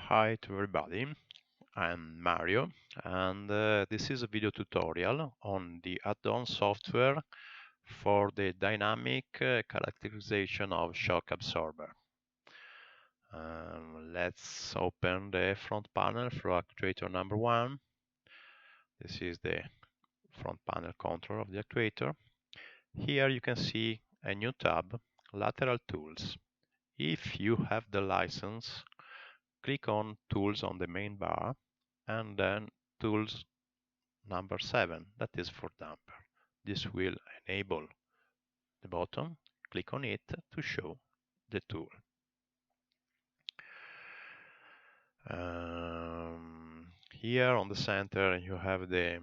Hi to everybody, I'm Mario and this is a video tutorial on the add-on software for the dynamic characterization of shock absorber. Let's open the front panel for actuator number 1. This is the front panel control of the actuator. Here you can see a new tab, Lateral Tools. If you have the license, click on Tools on the main bar and then Tools number 7, that is for damper. This will enable the button. Click on it to show the tool. Here on the center you have the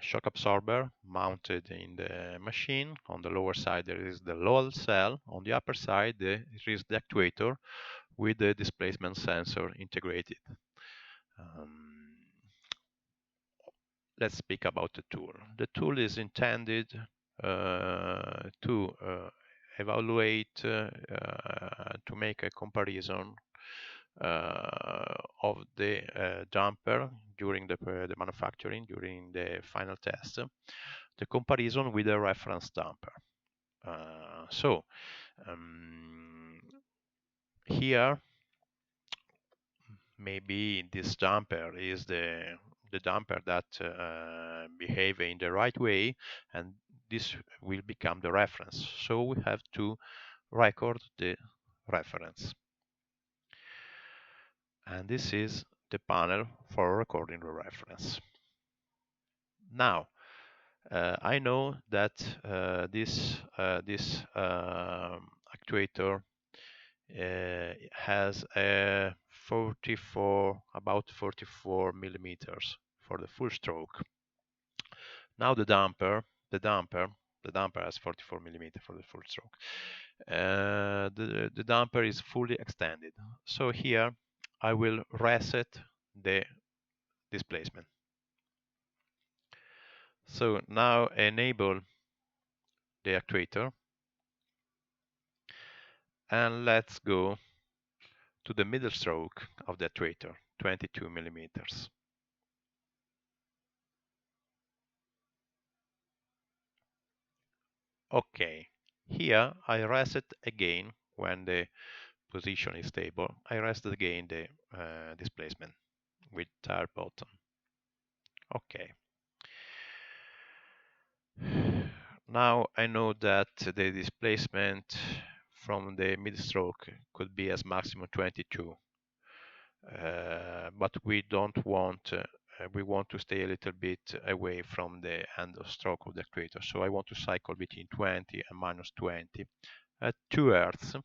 shock absorber mounted in the machine. On the lower side there is the load cell. On the upper side there is the actuator with the displacement sensor integrated. Let's speak about the tool. The tool is intended to evaluate, to make a comparison of the damper during the manufacturing, during the final test, the comparison with a reference damper. Here, maybe this damper is the damper that behave in the right way, and this will become the reference. So we have to record the reference. And this is the panel for recording the reference. Now, I know that this actuator has a about 44 millimeters for the full stroke. Now the damper has 44 millimeters for the full stroke. The damper is fully extended. So here I will reset the displacement. So now enable the actuator and let's go to the middle stroke of the actuator, 22 millimeters. Okay, here I reset again when the position is stable. I reset again the displacement with tire button. Okay. Now I know that the displacement from the mid stroke could be as maximum 22, but we don't want. We want to stay a little bit away from the end of stroke of the actuator. So I want to cycle between 20 and minus 20 at 2 Hz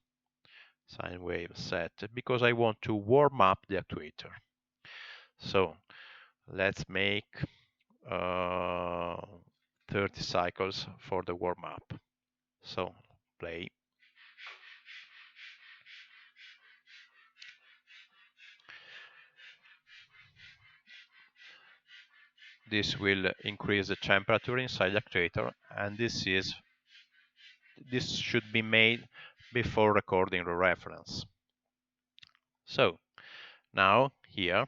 sine wave set because I want to warm up the actuator. So let's make 30 cycles for the warm up. So play. This will increase the temperature inside the actuator, and this should be made before recording the reference. So now here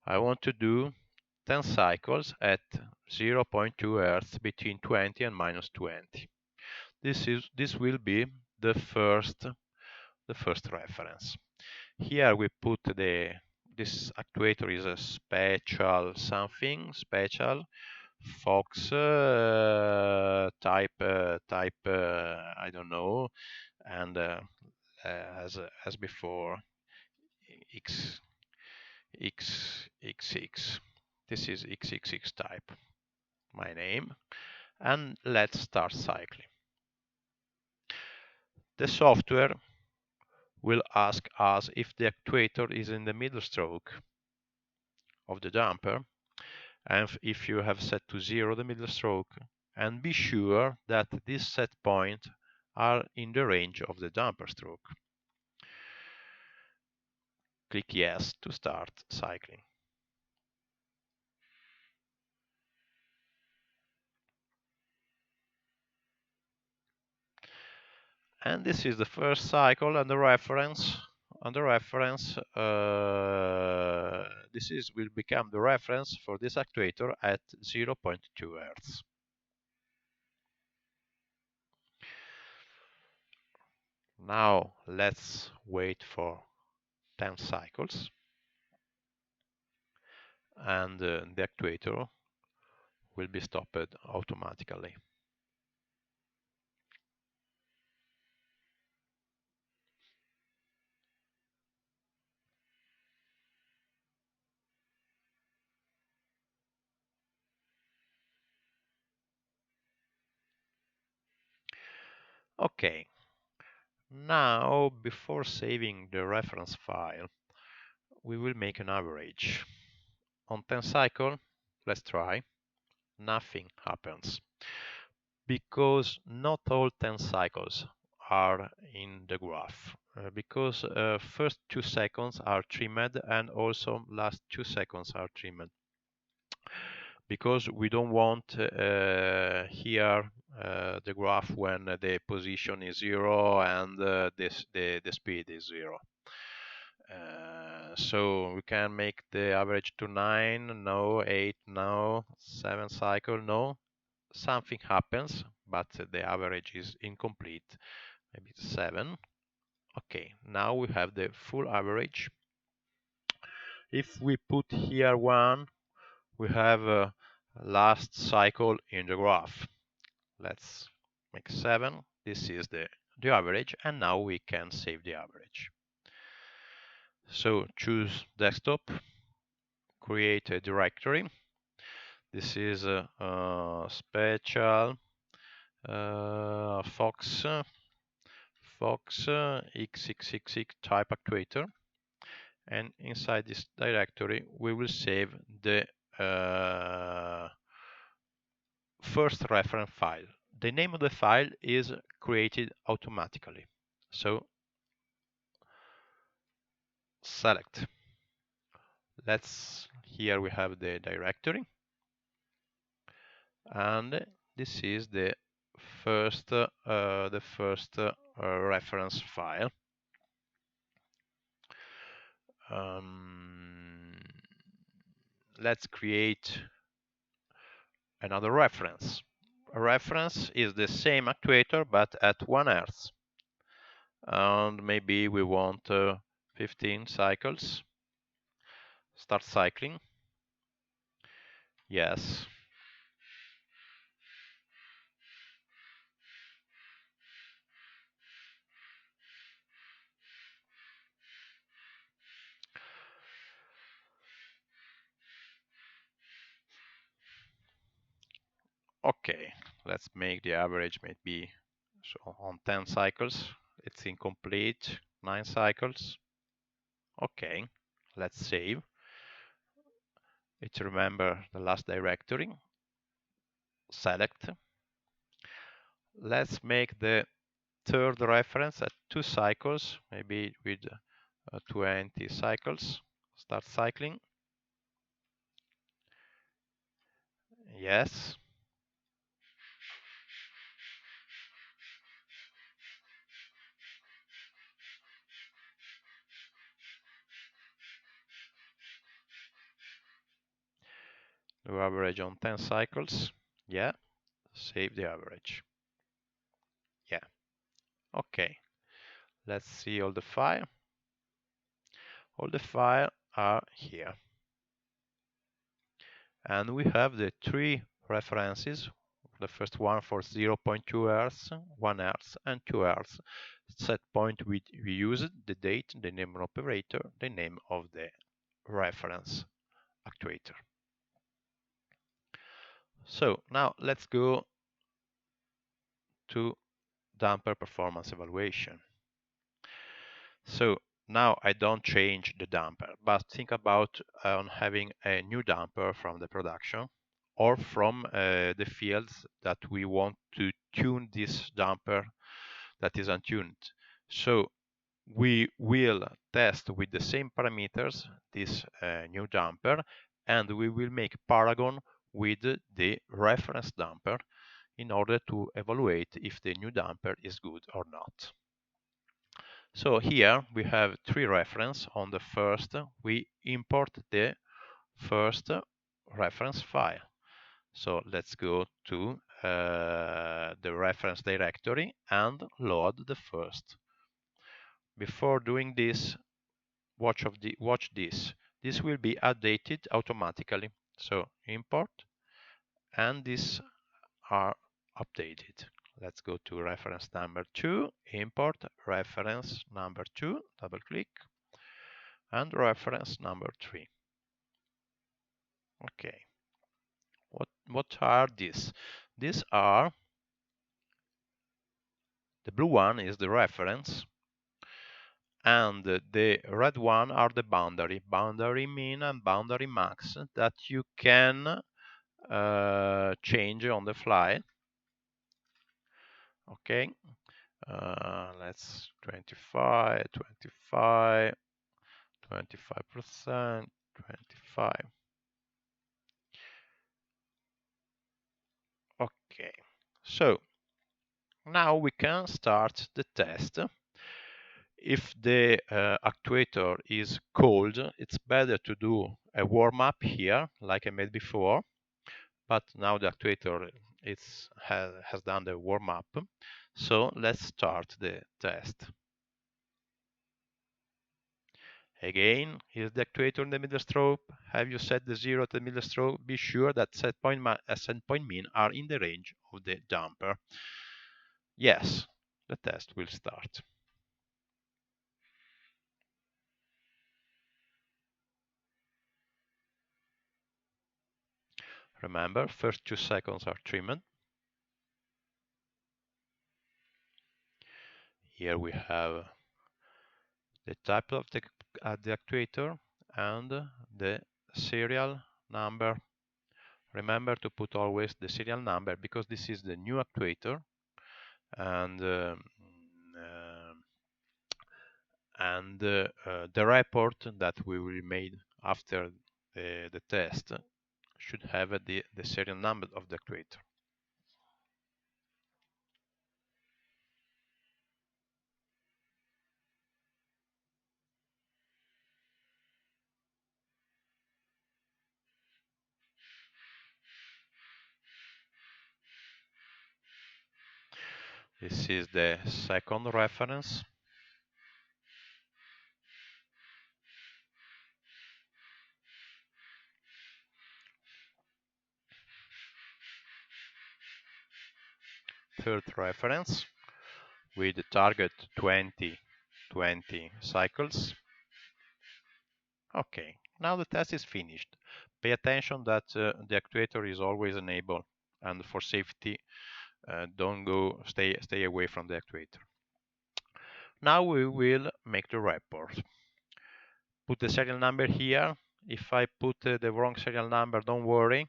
I want to do 10 cycles at 0.2 Hz between 20 and minus 20. This will be the first reference. Here we put this actuator is a special Fox type I don't know, and as before XXX. This is XXX type, my name, and let's start cycling. The software will ask us if the actuator is in the middle stroke of the damper, and if you have set to 0 the middle stroke, and be sure that these set points are in the range of the damper stroke. Click yes to start cycling. And this is the first cycle and the reference and the reference, will become the reference for this actuator at 0.2 Hz. Now let's wait for 10 cycles, and the actuator will be stopped automatically. Okay, now before saving the reference file, we will make an average. On 10 cycles, let's try. Nothing happens, because not all 10 cycles are in the graph, because first 2 seconds are trimmed and also last 2 seconds are trimmed, because we don't want here the graph when the position is 0 and the speed is 0. So we can make the average to 9, no, 8, no, 7 cycle, no. Something happens, but the average is incomplete, maybe 7. Okay, now we have the full average. If we put here 1, we have a last cycle in the graph. Let's make 7. This is the average, and now we can save the average. So choose desktop, create a directory. This is a special Fox x66 type actuator, and inside this directory we will save the first reference file. The name of the file is created automatically, so select. Here we have the directory, and this is the first reference file. Let's create another reference. A reference is the same actuator but at 1 Hz, and maybe we want 15 cycles. Start cycling. Yes. Okay, let's make the average maybe so on 10 cycles. It's incomplete. 9 cycles. Okay, let's save. Let's remember the last directory. Select. Let's make the third reference at 2 cycles, maybe with 20 cycles. Start cycling. Yes. Do average on 10 cycles. Yeah. Save the average. Yeah. Okay. Let's see all the file. All the files are here. And we have the 3 references. The first one for 0.2 Hz, 1 Hz, and 2 Hz. Set point we used, the date, the name of operator, the name of the reference actuator. So now let's go to damper performance evaluation. So now I don't change the damper, but think about having a new damper from the production or from the fields that we want to tune this damper that is untuned. So we will test with the same parameters this new damper, and we will make paragon with the reference damper in order to evaluate if the new damper is good or not. So here we have three references. On the first, we import the first reference file. So let's go to the reference directory and load the first. Before doing this, watch this. This will be updated automatically. So import, and these are updated. Let's go to reference number 2, import reference number 2, double click, and reference number 3. Okay. What are these? These are, the blue one is the reference, and the red one are the boundary min and boundary max that you can change on the fly. Okay, let's 25, 25, 25%, 25. Okay, so now we can start the test. If the actuator is cold, it's better to do a warm-up here, like I made before. But now the actuator has done the warm-up. So let's start the test. Again, here's the actuator in the middle strobe. Have you set the 0 to the middle strobe? Be sure that set point min are in the range of the damper. Yes, the test will start. Remember, first 2 seconds are trimmed. Here we have the type of the actuator and the serial number. Remember to put always the serial number because this is the new actuator, and the report that we will make after the test should have the serial number of the actuator. This is the second reference. Third reference with the target 20 cycles. Okay, now the test is finished. Pay attention that the actuator is always enabled, and for safety, stay away from the actuator. Now we will make the report. Put the serial number here. If I put the wrong serial number, don't worry.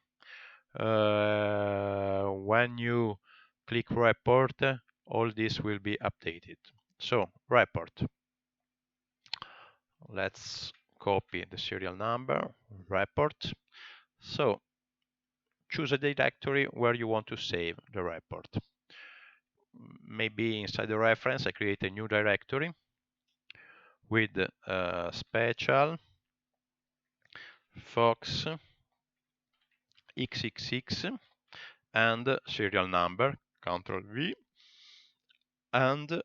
When you click report, all this will be updated. So report. Let's copy the serial number, report. So choose a directory where you want to save the report. Maybe inside the reference, I create a new directory with special Fox XXX and serial number, Ctrl V, and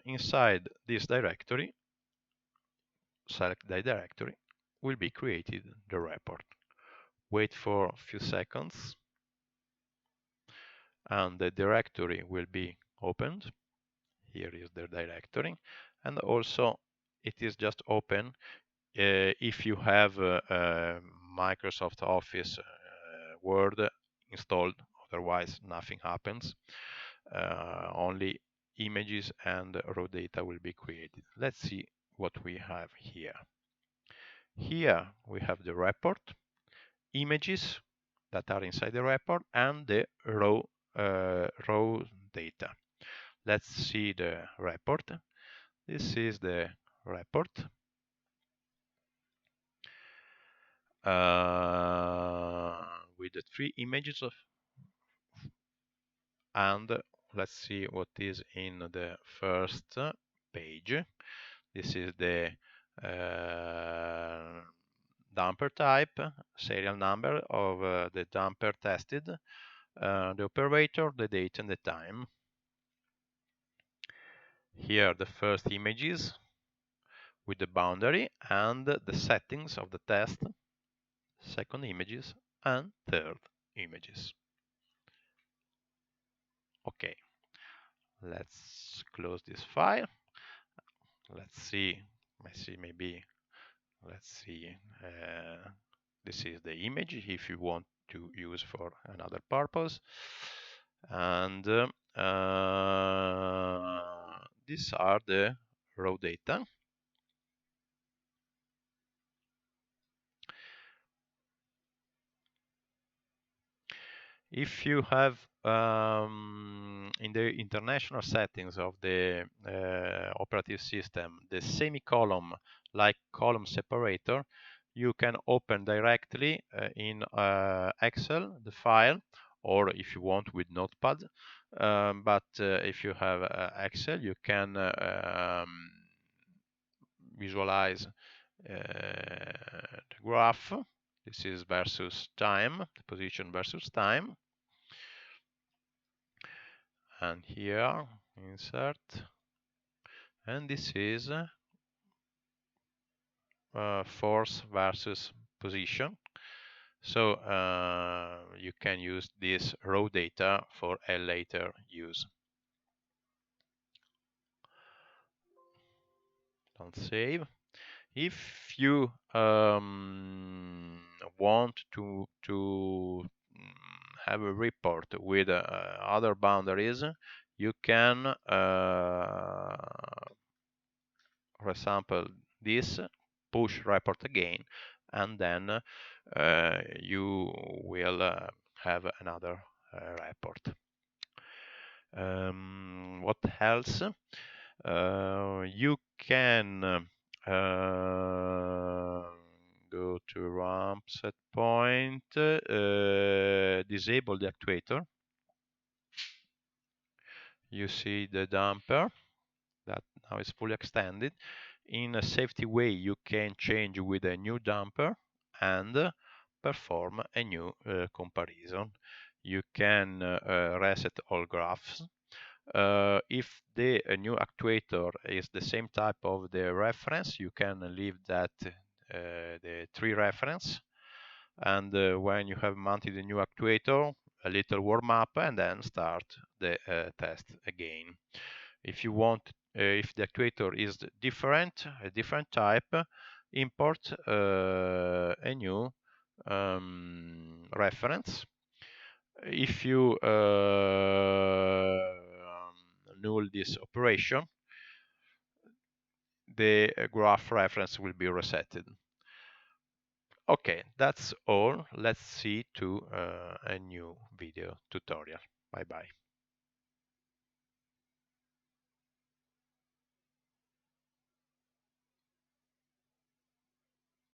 inside this directory, select the directory, will be created the report. Wait for a few seconds, and the directory will be opened. Here is the directory, and also it is just open if you have Microsoft Office Word installed. Otherwise, nothing happens. Only images and raw data will be created. Let's see what we have here. Here we have the report, images that are inside the report, and the raw data. Let's see the report. This is the report. With the 3 images of, and let's see what is in the first page. This is the damper type, serial number of the damper tested, the operator, the date and the time. Here the first images with the boundary and the settings of the test, second images and third images. Okay, let's close this file. Let's see, maybe, let's see, this is the image if you want to use for another purpose. And these are the raw data. If you have in the international settings of the operative system the semicolon like column separator, you can open directly in Excel the file, or if you want with Notepad. But if you have Excel, you can visualize the graph. This is versus time, the position versus time. And here, insert. And this is force versus position. So you can use this raw data for a later use. Don't save. If you want to have a report with other boundaries, you can resample this, push report again, and then you will have another report. What else? You can go to ramp set point, disable the actuator. You see the damper that now is fully extended. In a safety way, you can change with a new damper and perform a new comparison. You can reset all graphs. If the new actuator is the same type of the reference, you can leave that the 3 reference. And when you have mounted the new actuator, a little warm up and then start the test again. If you want, if the actuator is different, a different type, import a new reference. If you null this operation, the graph reference will be resetted. Okay, that's all. Let's see to a new video tutorial. Bye bye.